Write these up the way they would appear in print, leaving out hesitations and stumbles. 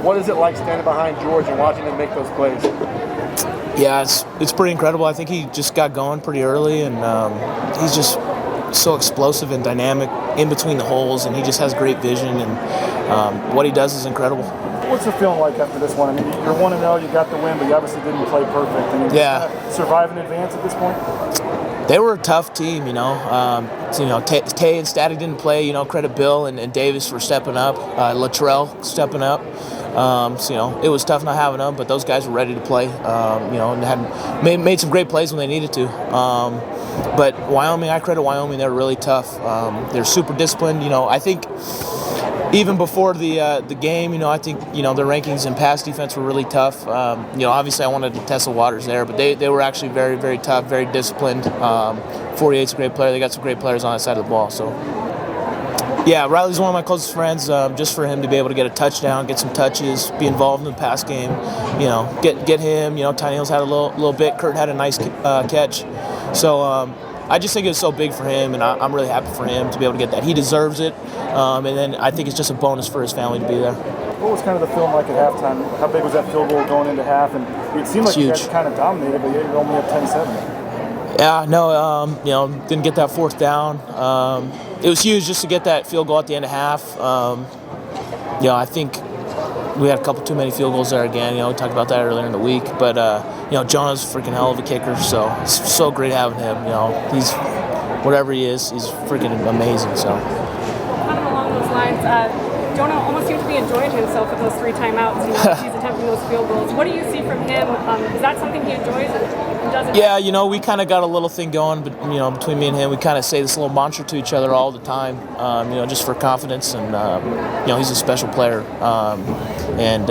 What is it like standing behind George and watching him make those plays? Yeah, it's pretty incredible. I think he just got going pretty early, and he's just so explosive and dynamic in between the holes, and he just has great vision, and what he does is incredible. What's the feeling like after this one? I mean, you're 1-0, you got the win, but you obviously didn't play perfect. I mean, yeah. Kind of survive in advance at this point? They were a tough team, you know. Tay and Static didn't play. You know, credit Bill and Davis for stepping up. Latrell stepping up. It was tough not having them, but those guys were ready to play. And had made some great plays when they needed to. But Wyoming, I credit Wyoming. They're really tough. They're super disciplined. You know, I think even before the game, I think their rankings in pass defense were really tough. Obviously I wanted to test the waters there, but they were actually very, very tough, very disciplined. 48's a great player. They got some great players on that side of the ball. So yeah, Riley's one of my closest friends. Just for him to be able to get a touchdown, get some touches, be involved in the pass game, get him. Tiny Hills had a little bit. Kurt had a nice catch. So I just think it was so big for him, and I'm really happy for him to be able to get that. He deserves it, and then I think it's just a bonus for his family to be there. What was kind of the film like at halftime? How big was that field goal going into half? And it seemed like you guys kind of dominated, but you're only up 10-7. Yeah, no, didn't get that fourth down. It was huge just to get that field goal at the end of half. I think we had a couple too many field goals there again. We talked about that earlier in the week. But, Jonah's a freaking hell of a kicker, so it's so great having him. He's, whatever he is, he's freaking amazing. So. Kind of along those lines, Jonah almost seemed to be enjoying himself with those 3 timeouts. He's attempting those field goals. What do you see from him? Is that something he enjoys and does it? Yeah, we kind of got a little thing going, but between me and him, we kind of say this little mantra to each other all the time. Just for confidence, and he's a special player, and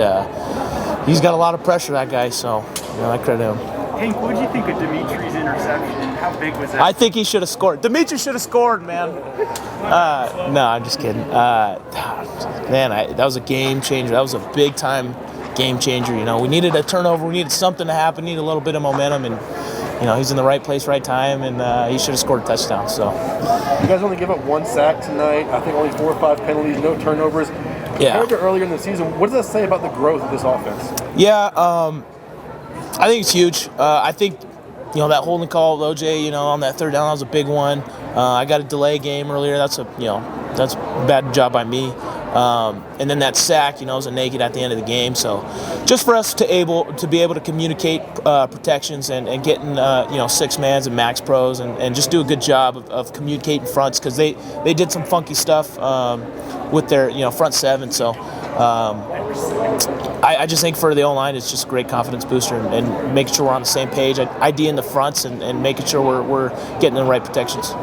he's got a lot of pressure, that guy. So I credit him. Hank, what did you think of Dimitrys' interception? How big was that? I think he should have scored. Dimitrys should have scored, man. No, I'm just kidding. That was a game changer. That was a big time game changer. We needed a turnover. We needed something to happen. Needed a little bit of momentum, and he's in the right place, right time, and he should have scored a touchdown. So you guys only give up 1 sack tonight. I think only 4 or 5 penalties, no turnovers. Yeah. Compared to earlier in the season, what does that say about the growth of this offense? Yeah, I think it's huge. I think, that holding call with OJ, on that 3rd down, that was a big one. I got a delay game earlier. That's a bad job by me. And then that sack, was a naked at the end of the game. So just for us to be able to communicate protections and getting 6-mans and max pros and just do a good job of communicating fronts, because they did some funky stuff with their front 7. So I just think for the O-line, it's just a great confidence booster and making sure we're on the same page, ID in the fronts and making sure we're getting the right protections.